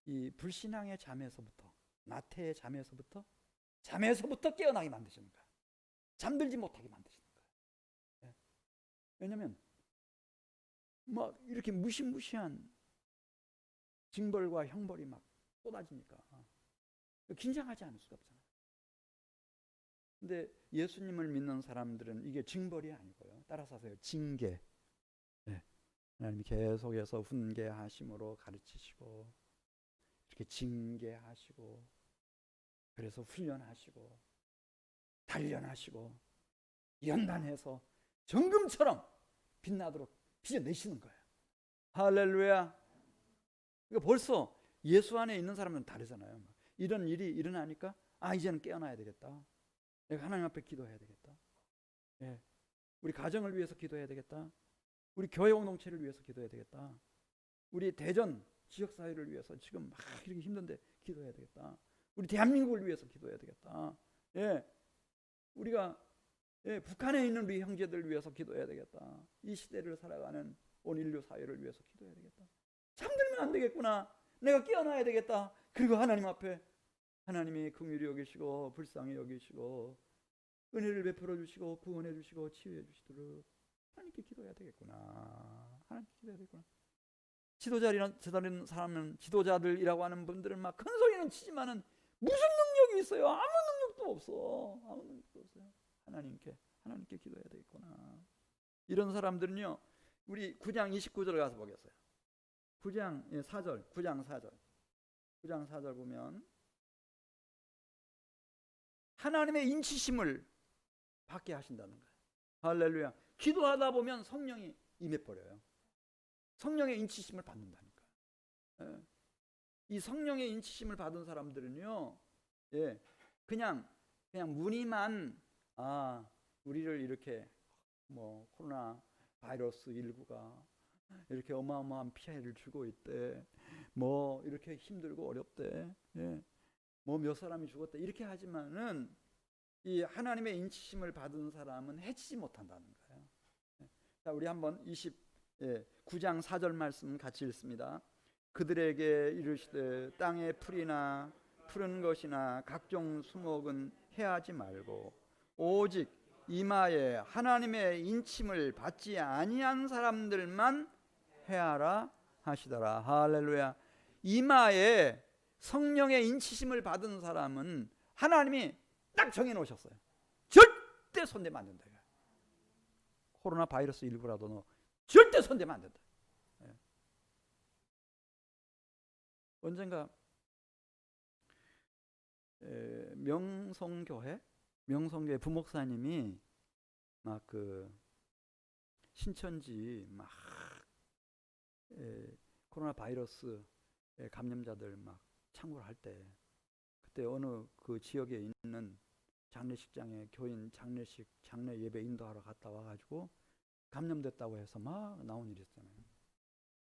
A: 이 불신앙의 잠에서부터, 나태의 잠에서부터 깨어나게 만드시는 거예요. 잠들지 못하게 만드시는 거예요. 왜냐하면 막 이렇게 무시무시한 징벌과 형벌이 막 쏟아지니까 긴장하지 않을 수가 없잖아요. 근데 예수님을 믿는 사람들은 이게 징벌이 아니고요, 따라서 하세요, 징계. 하나님이 계속해서 훈계하심으로 가르치시고, 이렇게 징계하시고, 그래서 훈련하시고 단련하시고 연단해서 정금처럼 빛나도록 빚어내시는 거예요. 할렐루야. 그러니까 벌써 예수 안에 있는 사람은 다르잖아요. 이런 일이 일어나니까 이제는 깨어나야 되겠다. 내가 하나님 앞에 기도해야 되겠다. 우리 가정을 위해서 기도해야 되겠다. 우리 교회 공동체를 위해서 기도해야 되겠다. 우리 대전 지역사회를 위해서 지금 막 이렇게 힘든데 기도해야 되겠다. 우리 대한민국을 위해서 기도해야 되겠다. 우리가 북한에 있는 우리 형제들을 위해서 기도해야 되겠다. 이 시대를 살아가는 온 인류 사회를 위해서 기도해야 되겠다. 잠들면 안 되겠구나. 내가 깨어나야 되겠다. 그리고 하나님 앞에 하나님이 긍휼히 여기시고 불쌍히 여기시고 은혜를 베풀어 주시고 구원해 주시고 치유해 주시도록 하나님께 기도해야 되겠구나. 하나님께 기도해야 되겠구나. 지도자들이나 사람은, 지도자들이라고 하는 분들은 막 큰 소리는 치지만은 무슨 능력이 있어요? 아무 능력도 없어. 아무 능력도 없어요. 하나님께 기도해야 되겠구나. 이런 사람들은요, 우리 9장 29절 가서 보겠어요. 9장 4절, 9장 4절. 9장 4절 보면 하나님의 인치심을 받게 하신다는 거예요. 할렐루야. 기도하다 보면 성령이 임해버려요. 성령의 인치심을 받는다니까. 이 성령의 인치심을 받은 사람들은요, 그냥 무늬만 우리를 이렇게 뭐 코로나 바이러스 19가 이렇게 어마어마한 피해를 주고 있대, 뭐 이렇게 힘들고 어렵대, 뭐 몇 사람이 죽었대, 이렇게 하지만은 이 하나님의 인치심을 받은 사람은 해치지 못한다는 거예요. 자, 우리 한번 9장 4절 말씀 같이 읽습니다. 그들에게 이르시되 땅의 풀이나 푸른 것이나 각종 수목은 해하지 말고 오직 이마에 하나님의 인침을 받지 아니한 사람들만 해하라 하시더라. 할렐루야. 이마에 성령의 인치심을 받은 사람은 하나님이 딱 정해놓으셨어요. 절대 손대면 안 된다. 코로나 바이러스 19라도 너 절대 손대면 안 된다. 언젠가 명성교회 부목사님이 막 그 신천지 막 코로나 바이러스 감염자들 막 창궐 할 때, 그때 어느 그 지역에 있는 장례식장에 교인 장례 예배 인도하러 갔다 와가지고 감염됐다고 해서 막 나온 일이 있었잖아요.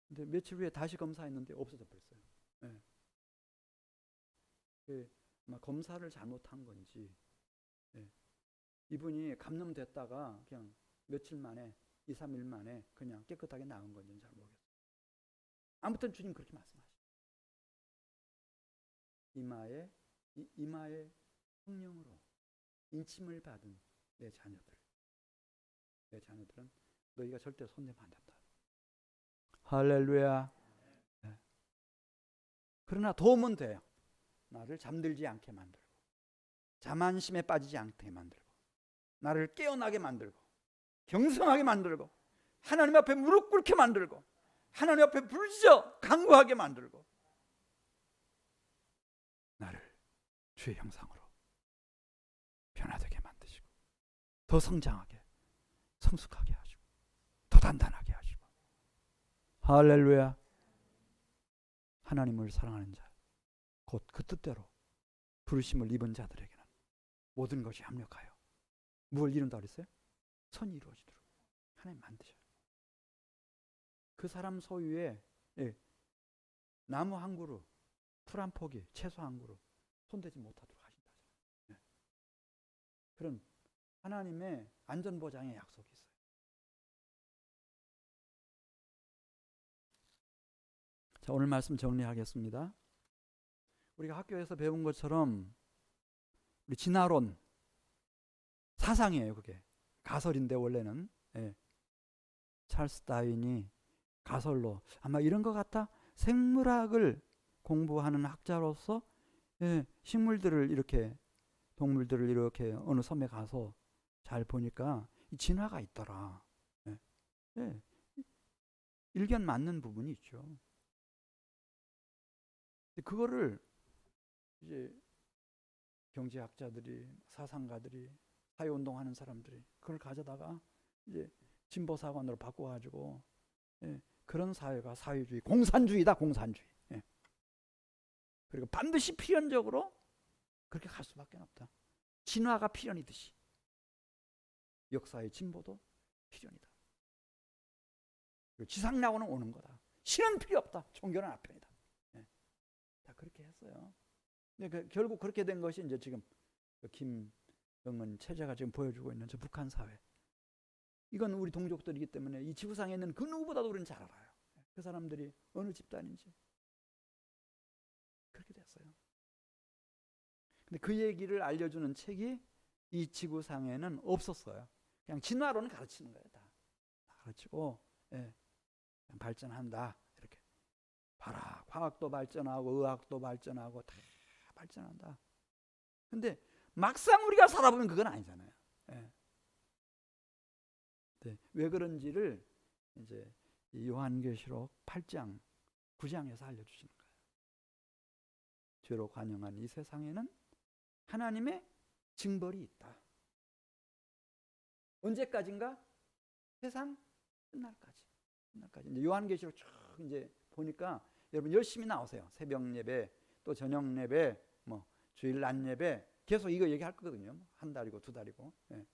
A: 근데 며칠 후에 다시 검사했는데 없어져 버렸어요. 막 검사를 잘못한 건지, 이분이 감염됐다가 그냥 며칠 만에 2, 3일 만에 그냥 깨끗하게 나은 건지는 잘 모르겠어요. 아무튼 주님 그렇게 말씀하시죠. 이마에 성령으로 인침을 받은 내 자녀들은 너희가 절대 손대면 안 된다. 할렐루야. 그러나 도움은 돼요. 나를 잠들지 않게 만들고, 자만심에 빠지지 않게 만들고, 나를 깨어나게 만들고, 경성하게 만들고, 하나님 앞에 무릎 꿇게 만들고, 하나님 앞에 부르짖어 간구하게 만들고, 나를 주의 형상으로 변화되게 만드시고, 더 성장하게, 성숙하게 하시고, 더 단단하게 하시고. 할렐루야. 하나님을 사랑하는 자, 곧 그 뜻대로 부르심을 입은 자들에게는 모든 것이 합력하여 무엇을 이룬다 그랬어요? 선이 이루어지도록 하나님 만드셔요. 그 사람 소유의 나무 한 그루, 풀 한 포기, 채소 한 그루 손대지 못하도록 하신다잖아요. 그런 하나님의 안전보장의 약속이 있어요. 자, 오늘 말씀 정리하겠습니다. 우리가 학교에서 배운 것처럼 우리 진화론 사상이에요. 그게 가설인데 원래는 찰스 다윈이 가설로 아마 이런 것 같다. 생물학을 공부하는 학자로서 식물들을 이렇게 동물들을 이렇게 어느 섬에 가서 잘 보니까 이 진화가 있더라. 일견 맞는 부분이 있죠. 그거를 이제 경제학자들이, 사상가들이, 사회운동하는 사람들이 그걸 가져다가 이제 진보사관으로 바꿔가지고 그런 사회가 사회주의, 공산주의다, 공산주의. 그리고 반드시 필연적으로 그렇게 갈 수밖에 없다. 진화가 필연이듯이 역사의 진보도 필연이다. 그리고 지상낙원은 오는 거다. 신은 필요 없다. 종교는 아편이다. 다 그렇게 했어요. 근데 결국 그렇게 된 것이 이제 지금 김정은 체제가 지금 보여주고 있는 저 북한 사회. 이건 우리 동족들이기 때문에 이 지구상에 있는 그 누구보다도 우리는 잘 알아요. 그 사람들이 어느 집단인지. 그렇게 됐어요. 근데 그 얘기를 알려주는 책이 이 지구상에는 없었어요. 그냥 진화론을 가르치는 거예요. 다 가르치고 그냥 발전한다. 이렇게. 봐라. 과학도 발전하고 의학도 발전하고 다 발전한다. 근데 막상 우리가 살아보면 그건 아니잖아요. 네, 왜 그런지를 이제 요한계시록 8장 9장에서 알려주시는 거예요. 죄로 관영한 이 세상에는 하나님의 징벌이 있다. 언제까지인가? 세상 끝날까지. 이제 요한계시록 쭉 이제 보니까 여러분 열심히 나오세요. 새벽 예배, 또 저녁 예배, 뭐 주일 낮 예배 계속 이거 얘기할 거거든요. 한 달이고 두 달이고. 예.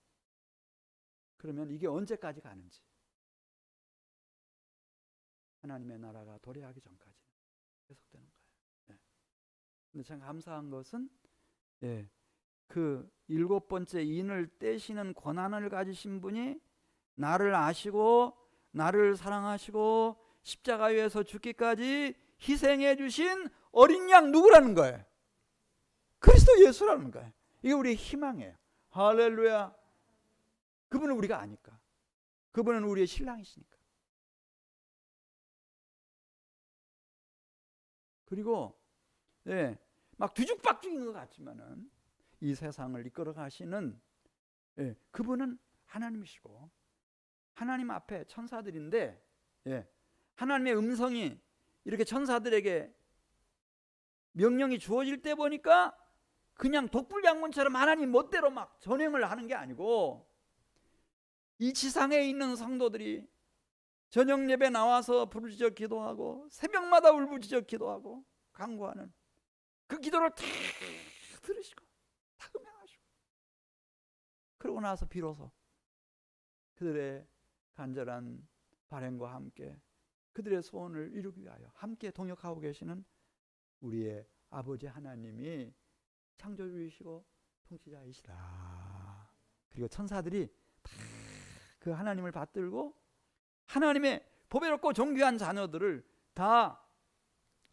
A: 그러면 이게 언제까지 가는지. 하나님의 나라가 도래하기 전까지 계속되는 거예요. 예. 근데 참 감사한 것은 그 7번째 인을 떼시는 권한을 가지신 분이 나를 아시고 나를 사랑하시고 십자가 위에서 죽기까지 희생해 주신 어린 양 누구라는 거예요? 그리스도 예수라는 거예요. 이게 우리의 희망이에요. 할렐루야. 그분은 우리가 아니까. 그분은 우리의 신랑이시니까. 그리고 막 뒤죽박죽인 것 같지만은 이 세상을 이끌어 가시는 그분은 하나님이시고 하나님 앞에 천사들인데 하나님의 음성이 이렇게 천사들에게 명령이 주어질 때 보니까 그냥 독불장군처럼 하나님 멋대로 막 전행을 하는 게 아니고 이 지상에 있는 성도들이 저녁 예배 나와서 부르짖어 기도하고 새벽마다 울부짖어 기도하고 간구하는 그 기도를 다 들으시고 다 음행하시고 그러고 나서 비로소 그들의 간절한 발행과 함께 그들의 소원을 이루기 위하여 함께 동역하고 계시는 우리의 아버지 하나님이 창조주이시고 통치자이시다. 그리고 천사들이 다 그 하나님을 받들고 하나님의 보배롭고 존귀한 자녀들을 다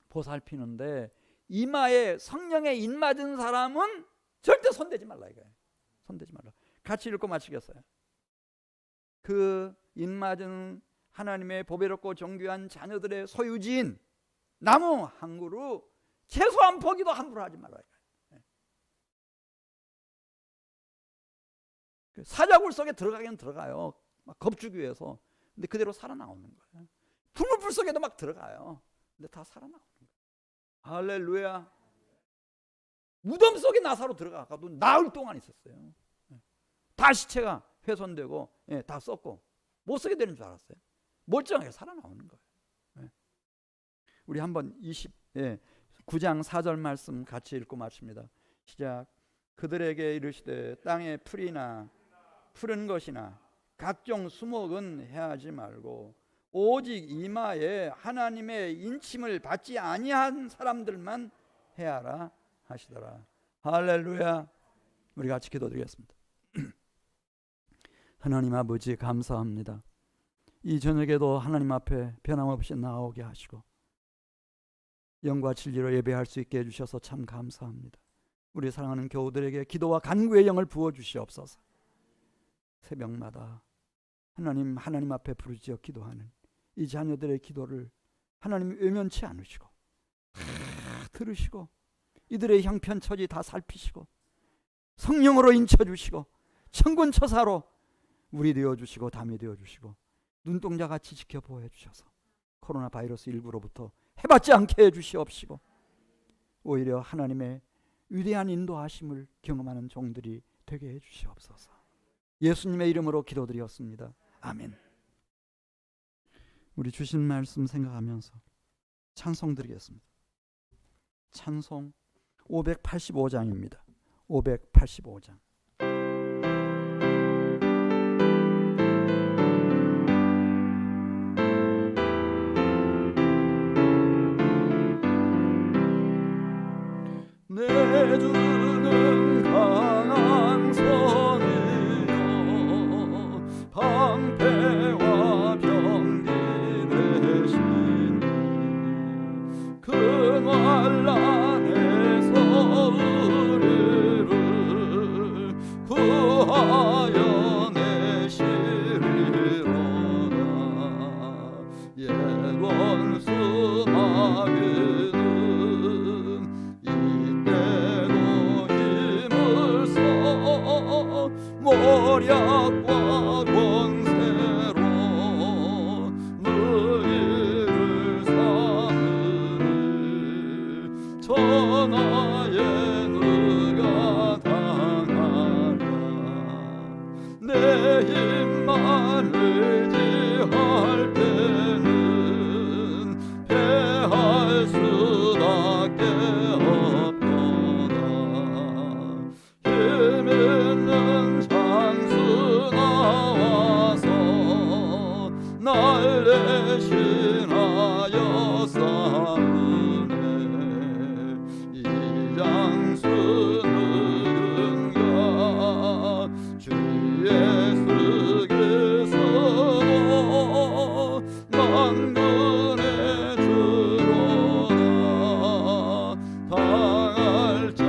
A: 보살피는데 이마에 성령의 인 맞은 사람은 절대 손대지 말라 이거예요. 손대지 말라. 같이 읽고 마치겠어요. 그 인 맞은 하나님의 보배롭고 존귀한 자녀들의 소유지인 나무 한 그루 채소 한 포기도 함부로 하지 말라 이거예요. 사자굴 속에 들어가긴 들어가요. 막 겁주기 위해서. 근데 그대로 살아나오는 거예요. 풀무불 속에도 막 들어가요. 근데 다 살아나오는 거예요. 할렐루야. 무덤 속에 나사로 들어가도 나흘 동안 있었어요. 다 시체가 훼손되고 다 썩고 못 쓰게 되는 줄 알았어요. 멀쩡하게 살아나오는 거예요. 우리 한번 9장 4절 말씀 같이 읽고 마칩니다. 시작. 그들에게 이르시되 땅에 풀이나 푸른 것이나 각종 수목은 해하지 말고 오직 이마에 하나님의 인침을 받지 아니한 사람들만 해하라 하시더라. 할렐루야. 우리 같이 기도드리겠습니다. 하나님 아버지 감사합니다. 이 저녁에도 하나님 앞에 변함없이 나오게 하시고 영과 진리로 예배할 수 있게 해주셔서 참 감사합니다. 우리 사랑하는 교우들에게 기도와 간구의 영을 부어주시옵소서. 새벽마다 하나님 앞에 부르짖어 기도하는 이 자녀들의 기도를 하나님 외면치 않으시고 다 들으시고 이들의 형편처지 다 살피시고 성령으로 인쳐주시고 천군처사로 우리 되어주시고 담이 되어주시고 눈동자같이 지켜보아 주셔서 코로나 바이러스 19로부터 해받지 않게 해주시옵시고 오히려 하나님의 위대한 인도하심을 경험하는 종들이 되게 해주시옵소서. 예수님의 이름으로 기도드렸습니다. 아멘. 우리 주신 말씀 생각하면서 찬송 드리겠습니다. 찬송 585장입니다. 585장. 내 주는 강한 성이요 방패와 병기 되시니 그 환난에서 우리를 의지할 때는 패할 수밖에 없도다. 힘 있는 장수 나와서 날 대신하여 싸우네. 이 장수 누군가? 주 예수 그리스도 만군의 주로다. 당할 자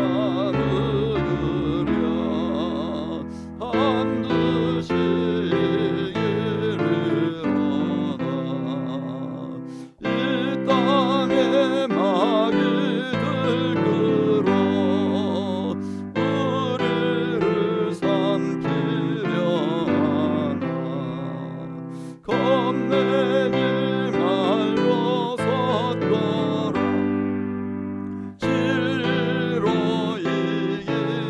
A: 누구랴? 반드시 이기리로다. 이 땅에 마귀 들끓어 우리를 삼키려 하나. 겁내지 말고 섰거라. 진리로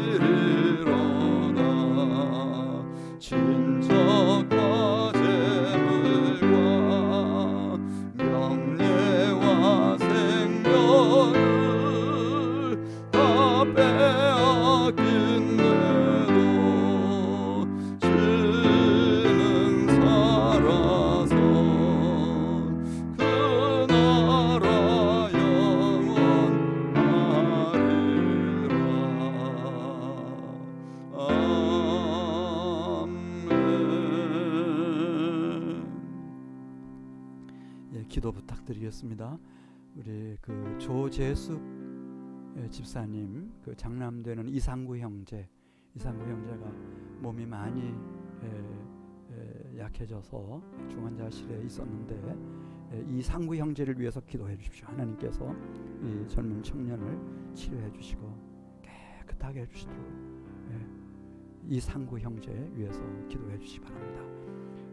A: 이기리로다. 친척과 재물과 명예와 생명을 다 빼앗긴데도 주는 살아서 그 나라 영원하리라. 아멘. 예, 기도 부탁드리겠습니다. 우리 그 조재숙 집사님, 그 장남되는 이상구 형제가 몸이 많이 약해져서 중환자실에 있었는데, 이상구 형제를 위해서 기도해 주십시오. 하나님께서 이 젊은 청년을 치료해 주시고 깨끗하게 해 주시도록 이상구 형제 위해서 기도해 주시기 바랍니다.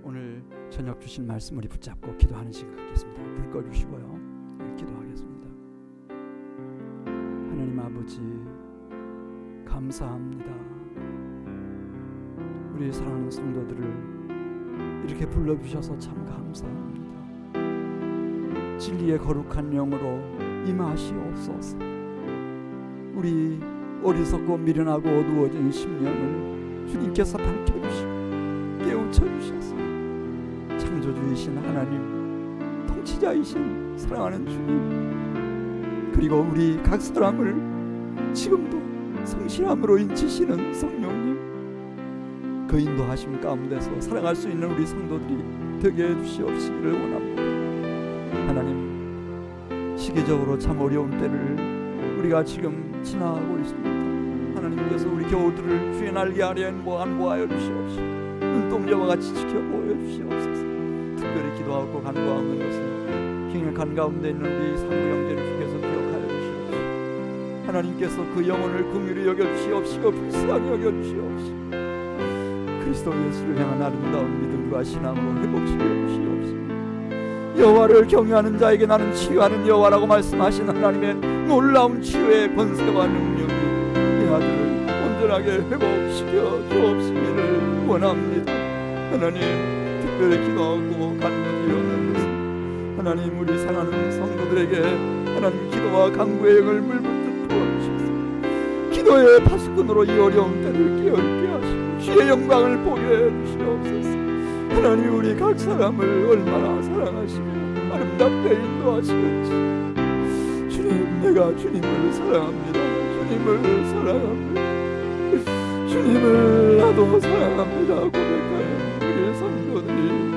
A: 오늘 저녁 주신 말씀 우리 붙잡고 기도하는 시간 갖겠습니다. 불 꺼주시고요. 기도하겠습니다. 하나님 아버지, 감사합니다. 우리 사랑하는 성도들을 이렇게 불러주셔서 참 감사합니다. 진리의 거룩한 영으로 임하시옵소서. 우리 어리석고 미련하고 어두워진 심령을 주님께서 밝혀주시고 깨우쳐주셔서 창조주이신 하나님, 통치자이신 사랑하는 주님, 그리고 우리 각 사람을 지금도 성실함으로 인치시는 성령님, 그 인도하심 가운데서 살아갈 수 있는 우리 성도들이 되게 해주시옵시기를 원합니다. 하나님, 시기적으로 참 어려운 때를 우리가 지금 지나가고 있습니다. 하나님께서 우리 교우들을 주의 날개 아래 안보하여 주시옵시고 눈동자와 같이 지켜보여 주시옵소서. 특별히 기도하고 간구하는 것은 흉악한 가운데 있는 우리 상부 형제를 주께서 기억하여 주시옵시고, 하나님께서 그 영혼을 긍휼히 여겨주시옵시고 불쌍히 여겨주시옵시고 그리스도 예수를 향한 아름다운 믿음과 신앙으로 회복시켜 주시옵시고, 여호와를 경외하는 자에게 나는 치유하는 여호와라고 말씀하신 하나님의 놀라운 치유의 권세와 능력이 이 아들을 온전하게 회복시켜 주옵시기를 원합니다. 하나님, 특별히 기도하고 간구드리는 것은 하나님, 우리 사랑하는 성도들에게 하나님 기도와 간구의 영을 물붓듯 부어주셔서 기도의 파수꾼으로 이 어려운 때를 깨어있게 하시고 주의 영광을 보게 해주시옵소서. 하나님, 우리 각 사람을 얼마나 사랑하시며 아름답게 인도하시는지, 주님, 내가 주님을 사랑합니다. 주님을 사랑합니다. 주님을 나도 사랑합니다 고백하여 우리 성도들이